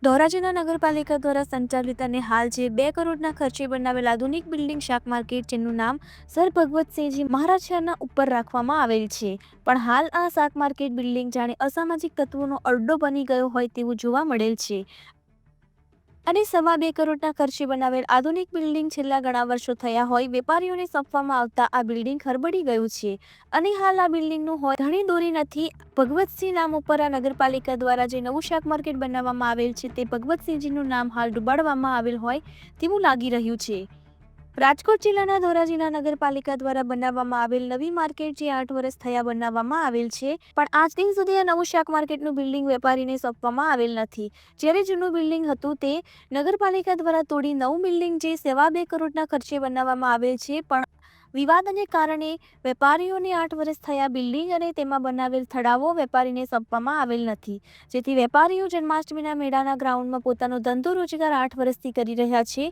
ધોરાજીના નગરપાલિકા દ્વારા સંચાલિત અને હાલ જે 2 કરોડના ખર્ચે બનાવેલ આધુનિક બિલ્ડિંગ શાક માર્કેટ જેનું નામ સર ભગવતસિંહજી મહારાજના ઉપર રાખવામાં આવેલ છે, પણ હાલ આ શાક માર્કેટ બિલ્ડિંગ જાણે અસામાજિક તત્વોનો અડ્ડો બની ગયો હોય તેવું જોવા મળેલ છે અને 2.25 કરોડના ખર્ચે બનાવેલ આધુનિક બિલ્ડિંગ છેલ્લા ઘણા વર્ષો થયા હોય વેપારીઓને સોંપવામાં આવતા આ બિલ્ડિંગ ખરબડી ગયું છે અને હાલ આ બિલ્ડિંગનું હોય ધણી દોરી નથી. ભગવતસિંહ નામ ઉપર આ નગરપાલિકા દ્વારા જે નવું શાક માર્કેટ બનાવવામાં આવેલ છે તે ભગવતસિંહજીનું નામ હાલ ડૂબાડવામાં આવેલ હોય તેવું લાગી રહ્યું છે. રાજકોટ જિલ્લાના ધોરાજીના નગરપાલિકા દ્વારા બનાવવામાં આવેલ નવી માર્કેટ જે 8 વર્ષ થયા બનાવવામાં આવેલ છે, પણ આજ દિન સુધી આ નવું શાક માર્કેટનું બિલ્ડિંગ વેપારીને સોંપવામાં આવેલ નથી. જ્યારે જૂનું બિલ્ડિંગ હતું તે નગરપાલિકા દ્વારા તોડી નવું બિલ્ડિંગ જે 2.25 કરોડના ખર્ચે બનાવવામાં આવેલ છે, પણ વિવાદને કારણે વેપારીઓને 8 વર્ષ થયા બિલ્ડિંગ અને તેમાં બનાવેલ થડાવો વેપારીને સોંપવામાં આવેલ નથી, જેથી વેપારીઓ જન્માષ્ટમીના મેળાના ગ્રાઉન્ડમાં પોતાનો ધંધો રોજગાર 8 વર્ષથી કરી રહ્યા છે.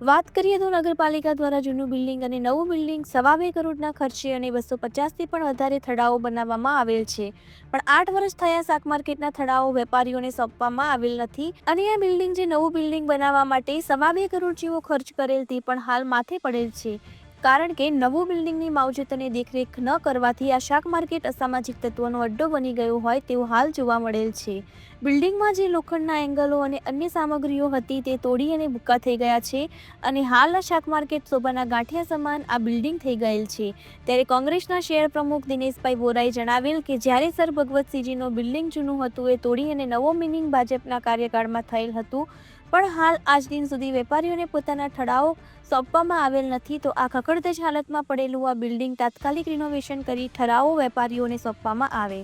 વાત કરીએ તો નગરપાલિકા દ્વારા જૂનું બિલ્ડિંગ અને નવું બિલ્ડિંગ 2.25 કરોડના ખર્ચે અને 250થી પણ વધારે થડાઓ બનાવવામાં આવેલ છે, પણ 8 વર્ષ થયા શાક માર્કેટના થડાઓ વેપારીઓને સોંપવામાં આવેલ નથી અને આ બિલ્ડિંગ જે નવું બિલ્ડિંગ બનાવવા માટે 2.25 કરોડ જેવો ખર્ચ કરેલ તે પણ હાલ માથે પડેલ છે, કારણ કે નવું બિલ્ડિંગની માવજત અને દેખરેખ ન કરવાથી આ શાક માર્કેટ અસામાજિક તત્વોનો અડ્ડો બની ગયો હોય તેવું હાલ જોવા મળેલ છે. બિલ્ડિંગમાં જે લોખંડના એંગલો અને અન્ય સામગ્રીઓ હતી તે તોડી અને ભૂક્કા થઈ ગયા છે અને હાલના શાક માર્કેટ શોભાના ગાંઠિયા સમાન આ બિલ્ડિંગ થઈ ગયેલ છે. ત્યારે કોંગ્રેસના શહેર પ્રમુખ દિનેશભાઈ બોરાએ જણાવેલ કે જ્યારે સર ભગવતસિંહજીનું બિલ્ડિંગ જૂનું હતું એ તોડી અને નવો મિનિંગ ભાજપના કાર્યકાળમાં થયેલ હતું, પણ હાલ આજ દિન સુધી વેપારીઓને પોતાના ઠરાવો સોંપવામાં આવેલ નથી, તો આ ખખડધજ હાલતમાં પડેલું આ બિલ્ડિંગ તાત્કાલિક રિનોવેશન કરી ઠરાવો વેપારીઓને સોંપવામાં આવે.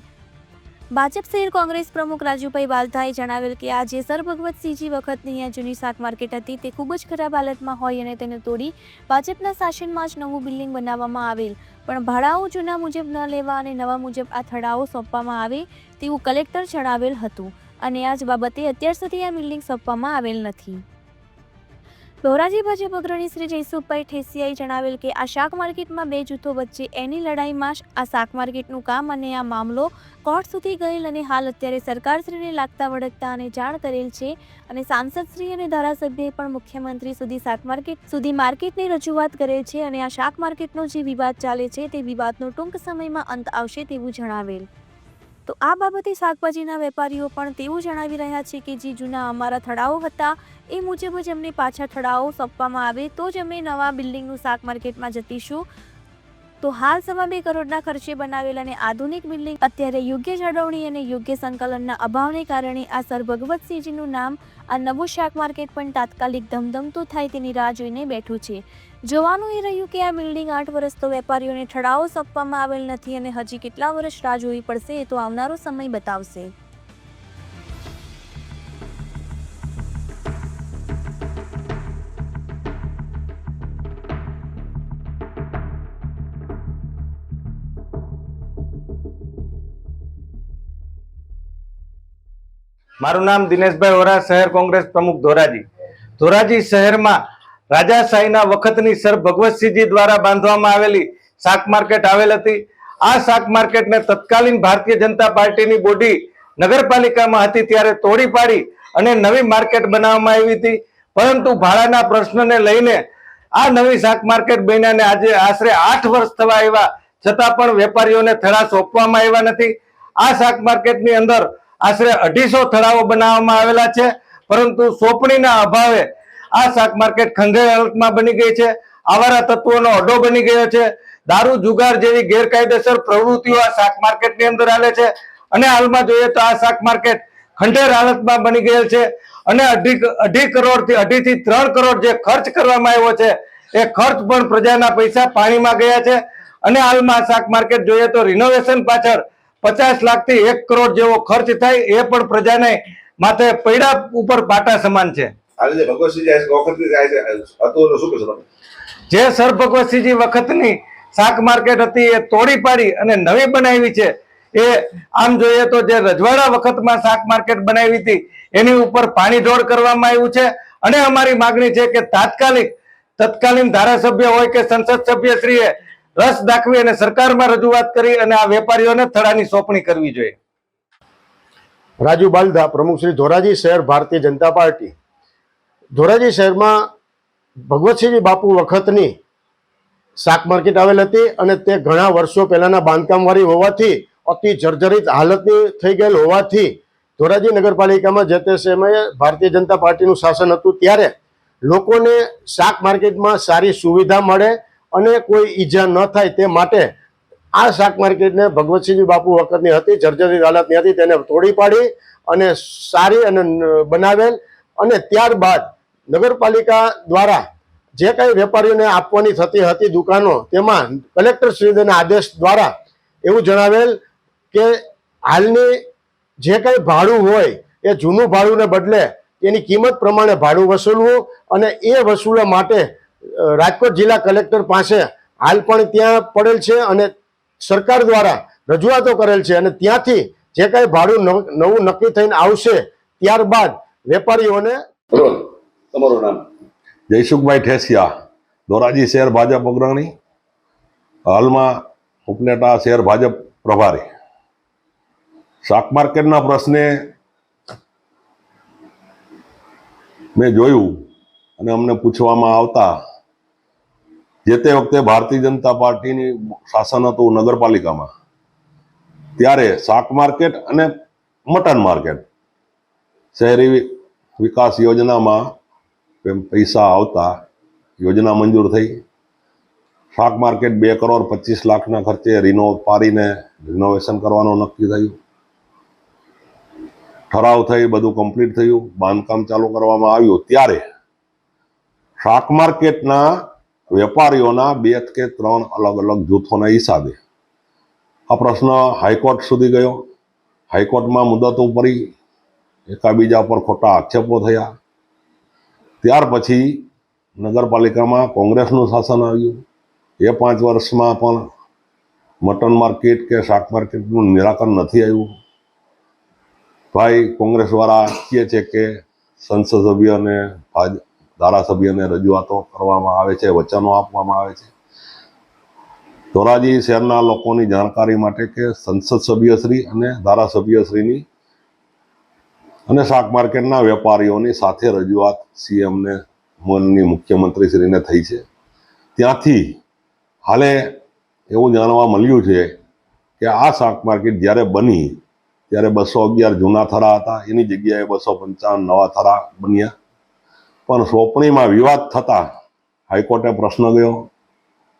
ભાજપ શહેર કોંગ્રેસ પ્રમુખ રાજુભાઈ વાલધાએ જણાવેલ કે આ જે સર ભગવતસિંહજી વખતની આ જૂની શાક માર્કેટ હતી તે ખૂબ જ ખરાબ હાલતમાં હોય અને તેને તોડી ભાજપના શાસનમાં જ નવું બિલ્ડિંગ બનાવવામાં આવેલ, પણ ભાડાઓ જૂના મુજબ ન લેવા અને નવા મુજબ આ થડાઓ સોંપવામાં આવે તેવું કલેક્ટર જણાવેલ હતું અને આ જ બાબતે અત્યાર સુધી આ બિલ્ડિંગ સોંપવામાં આવેલ નથી. ધોરાજી ભાજપ અગ્રણી શ્રી જયસુખભાઈ ઠેસિયાએ જણાવેલ કે આ શાક માર્કેટમાં 2 જૂથો વચ્ચે એની લડાઈમાં આ શાક માર્કેટનું કામ અને આ મામલો કોર્ટ સુધી ગયેલ અને હાલ અત્યારે સરકારશ્રીને લાગતા વળગતા અને જાણ કરેલ છે અને સાંસદશ્રી અને ધારાસભ્યએ પણ મુખ્યમંત્રી સુધી શાક માર્કેટ સુધી માર્કેટની રજૂઆત કરેલ છે અને આ શાક માર્કેટનો જે વિવાદ ચાલે છે તે વિવાદનો ટૂંક સમયમાં અંત આવશે તેવું જણાવેલ. તો આ બાબતે શાકભાજીના વેપારીઓ પણ તેવું જણાવી રહ્યા છે કે જે જૂના અમારા થડાઓ હતા એ મુજબ જ અમને પાછા થડાઓ સોંપવામાં આવે તો જ અમે નવા બિલ્ડિંગનું શાક માર્કેટમાં જતીશું. તો હાલ 2.25 કરોડના ખર્ચે બનાવેલ અને આધુનિક બિલ્ડિંગ અત્યારે યોગ્ય જાળવણી અને યોગ્ય સંકલનના અભાવને કારણે આ સર ભગવતસિંહજીનું નામ આ નવું શાક માર્કેટ પણ તાત્કાલિક ધમધમતું થાય તેની રાહ જોઈને બેઠું છે. જોવાનું એ રહ્યું કે આ બિલ્ડિંગ 8 વર્ષ તો વેપારીઓને ઠરાવો સોંપવામાં આવેલ નથી અને હજી કેટલા વર્ષ રાહ જોવી પડશે એ તો આવનારો સમય બતાવશે. મારું નામ દિનેશભાઈ ઓરા, શહેર કોંગ્રેસ પ્રમુખ ધોરાજી. ધોરાજી શહેરમાં રાજાશાહીના વખતની સર ભગવતસિંહજી દ્વારા બાંધવામાં આવેલી શાક માર્કેટ આવેલ હતી. આ શાક માર્કેટને તત્કાલીન ભારતીય જનતા પાર્ટીની બોડી નગરપાલિકામાં હતી ત્યારે તોડી પાડી અને નવી માર્કેટ બનાવવામાં આવી હતી, પરંતુ ભાડાના પ્રશ્નને લઈને આ નવી શાક માર્કેટ બન્યાને આજે આશરે 8 વર્ષ થવા આવ્યા છતાં પણ વેપારીઓને થડા સોંપવામાં આવ્યા નથી. આ શાક માર્કેટની અંદર આશરે 250 થડાઓ બનાવવામાં આવેલા છે, પરંતુ સોંપણીના અભાવે આ શાક માર્કેટ ખંડેર હાલતમાં બની ગઈ છે. આવારા તત્વોનો અડ્ડો બની ગયો છે. દારૂ જુગાર જેવી ગેરકાયદેસર પ્રવૃત્તિઓ આ શાક માર્કેટની અંદર ચાલે છે અને હાલમાં જોઈએ તો આ શાક માર્કેટ ખંડેર હાલતમાં બની ગયેલ છે અને 2.5 કરોડથી 3 કરોડ જે ખર્ચ કરવામાં આવ્યો છે એ ખર્ચ પણ પ્રજાના પૈસા પાણીમાં ગયા છે અને હાલમાં શાક માર્કેટ જોઈએ તો રિનોવેશન પાછળ 50 લાખથી 1 કરોડ જેવો ખર્ચ થાય એ પણ પ્રજાને માથે પૈડા ઉપર પાટા સમાન છે. જે સર ભગવતસિંહજી વખતની શાક માર્કેટ હતી એ તોડી પાડી અને નવી બનાવી છે. એ આમ જોઈએ તો જે રજવાડા વખતમાં શાક માર્કેટ બનાવી હતી એની ઉપર પાણી ઢોળ કરવામાં આવ્યું છે અને અમારી માગણી છે કે તાત્કાલિક તત્કાલીન ધારાસભ્ય હોય કે સંસદ સભ્યશ્રીએ રસ દાખવી અને સરકારમાં રજૂઆત કરી અને આ વેપારીઓને થડાની સોંપણી કરવી જોઈએ. રાજુ બાલદા, પ્રમુખ શ્રી ધોરાજી શહેર ભારતીય જનતા પાર્ટી. ધોરાજી શહેરમાં ભગવતસિંહજી બાપુ વખતની શાક માર્કેટ આવેલ હતી અને તે ઘણા વર્ષો પહેલાના બાંધકામવાળી હોવાથી અતિ જર્જરિત હાલતની થઈ ગયેલ હોવાથી ધોરાજી નગરપાલિકામાં જે તે સમયે ભારતીય જનતા પાર્ટીનું શાસન હતું ત્યારે લોકોને શાક માર્કેટમાં સારી સુવિધા મળે અને કોઈ ઈજા ન થાય તે માટે આ શાક માર્કેટને ભગવતસિંહજી બાપુ વખતની હતી, જર્જરિત હાલતની હતી, તેને તોડી પાડી અને સારી અને બનાવેલ અને ત્યારબાદ નગરપાલિકા દ્વારા જે કંઈ વેપારીઓને આપવાની થતી હતી દુકાનો તેમાં કલેક્ટર શ્રીના આદેશ દ્વારા એવું જણાવેલ કે હાલની જે કંઈ ભાડું હોય એ જૂનું ભાડુંને બદલે એની કિંમત પ્રમાણે ભાડું વસૂલવું અને એ વસૂલવા માટે રાજકોટ જિલ્લા કલેક્ટર પાસે હાલ પણ ત્યાં પડેલ છે અને સરકાર દ્વારા રજૂઆતો કરેલ છે અને ત્યાંથી જે કંઈ ભાડું નવું નક્કી થઈને આવશે ત્યારબાદ વેપારીઓને. તમારું નામ? જયસુખભાઈ ઠેસિયા, ધોરાજી શહેર ભાજપ અગ્રણી, હાલમાં ઉપનેટા શહેર ભાજપ પ્રભારી. શાક માર્કેટના પ્રશ્ને મેં જોયું અને અમને પૂછવામાં આવતા જે તે વખતે ભારતીય જનતા પાર્ટીની શાસન હતું નગરપાલિકામાં ત્યારે શાક માર્કેટ અને મટન માર્કેટ શહેરી વિકાસ યોજનામાં પૈસા આવતા યોજના મંજૂર થઈ. શાક માર્કેટ 2,25,00,000ના ખર્ચે રિનોવેશન કરવાનું નક્કી થયું. ઠરાવ થઈ, બધું કમ્પ્લીટ થયું, બાંધકામ ચાલુ કરવામાં આવ્યું ત્યારે શાક માર્કેટના વેપારીઓના 2 કે 3 અલગ અલગ જૂથોના હિસાબે આ પ્રશ્ન હાઈકોર્ટ સુધી ગયો. હાઈકોર્ટમાં મુદતો પડી, એકાબીજા પર ખોટા આક્ષેપો થયા. ત્યાર પછી નગરપાલિકામાં કોંગ્રેસનું શાસન આવ્યું. એ 5 વર્ષમાં પણ મટન માર્કેટ કે શાક માર્કેટનું નિરાકરણ નથી આવ્યું. ભાઈ કોંગ્રેસવાળા કહે છે કે સંસદ સભ્ય અને ધારાસભ્યને રજૂઆતો કરવામાં આવે છે, વચનો આપવામાં આવે છે. ધોરાજી શહેરના લોકોની જાણકારી માટે કે સંસદ સભ્યશ્રી અને ધારાસભ્યશ્રીની અને શાક માર્કેટના વેપારીઓની સાથે રજૂઆત સીએમને માનનીય મુખ્યમંત્રીશ્રીને થઈ છે. ત્યાંથી હાલે એવું જાણવા મળ્યું છે કે આ શાક માર્કેટ જ્યારે બની ત્યારે 211 જૂના થરા હતા, એની જગ્યાએ 255 નવા થરા બન્યા. પણ સોંપણીમાં વિવાદ થતાં હાઈકોર્ટે પ્રશ્ન ગયો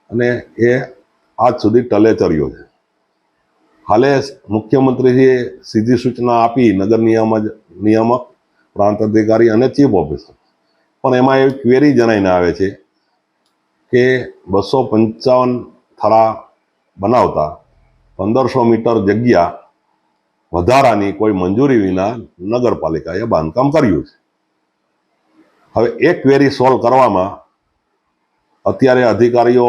અને એ આજ સુધી ટલે ચર્યો છે. હાલે મુખ્યમંત્રીએ સીધી સૂચના આપી નગર નિયામક, પ્રાંત અધિકારી અને ચીફ ઓફિસર, પણ એમાં એવી ક્વેરી જણાઈને આવે છે કે 255 થરા બનાવતા 1500 મીટર જગ્યા વધારાની કોઈ મંજૂરી વિના નગરપાલિકાએ બાંધકામ કર્યું છે. હવે એ ક્વેરી સોલ્વ કરવામાં અત્યારે અધિકારીઓ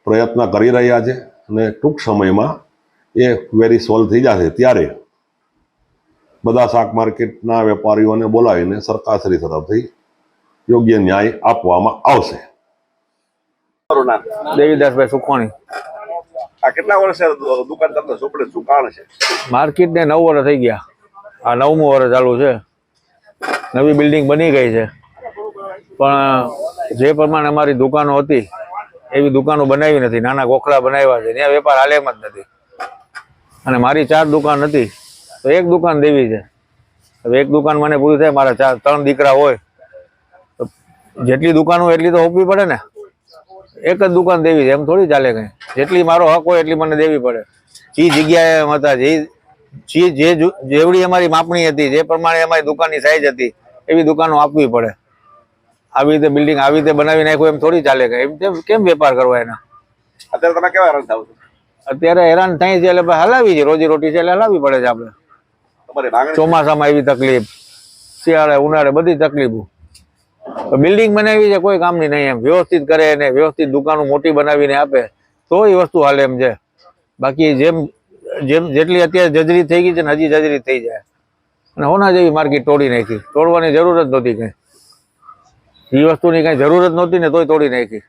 પ્રયત્ન કરી રહ્યા છે અને ટૂંક સમયમાં એ ક્વેરી સોલ્વ થઈ જશે ત્યારે બધા શાક માર્કેટના વેપારીઓને બોલાવીને સરકારશ્રી તરફથી યોગ્ય ન્યાય આપવામાં આવશે. તમારું નામ? દેવીદાસભાઈ સુખવાણી. આ કેટલા વર્ષે દુકાન તમને સોંપડે? શું કારણ છે? માર્કેટને 9 વર્ષ થઈ ગયા, આ 9મું વર્ષ ચાલુ છે. નવી બિલ્ડિંગ બની ગઈ છે પણ જે પ્રમાણે અમારી દુકાનો હતી એવી દુકાનો બનાવી નથી. નાના ગોખલા બનાવ્યા છે, ત્યાં વેપાર હાલે એમ જ નથી. અને મારી 4 દુકાન હતી તો 1 દુકાન દેવી છે. હવે 1 દુકાન મને પૂરી થાય, મારા 3 દીકરા હોય તો જેટલી દુકાનો એટલી તો હોપવી પડે ને. 1 જ દુકાન દેવી છે એમ થોડી ચાલે કંઈ. જેટલી મારો હક હોય એટલી મને દેવી પડે. જે જગ્યાએ હતા, જેવડી અમારી માપણી હતી, જે પ્રમાણે અમારી દુકાનની સાઈઝ હતી એવી દુકાનો આપવી પડે. આવી રીતે બિલ્ડિંગ આવી રીતે બનાવી નાખ્યું એમ થોડી ચાલે કંઈ. એમ કેમ વેપાર કરવા એના? અત્યારે તમે કેવા હેરાન થાવ છો? અત્યારે હેરાન થાય છે એટલે હલાવી છે, રોજી રોટી છે એટલે હલાવી પડે છે આપણે. તમારી માંગણી? ચોમાસામાં એવી તકલીફ, શિયાળે ઉનાળે બધી તકલીફો. બિલ્ડિંગ બનાવી છે કોઈ કામની નહીં. એમ વ્યવસ્થિત કરે ને વ્યવસ્થિત દુકાનો મોટી બનાવીને આપે તો એ વસ્તુ હાલે એમ છે. બાકી જેમ જેટલી અત્યારે જજરી થઈ ગઈ છે ને હજી જજરી થઈ જાય. અને હોના જેવી માર્કેટ તોડી નાખી, તોડવાની જરૂર જ નહોતી કંઈ. એ વસ્તુની કઈ જરૂર જ નહોતી ને તોય તોડી નાખી.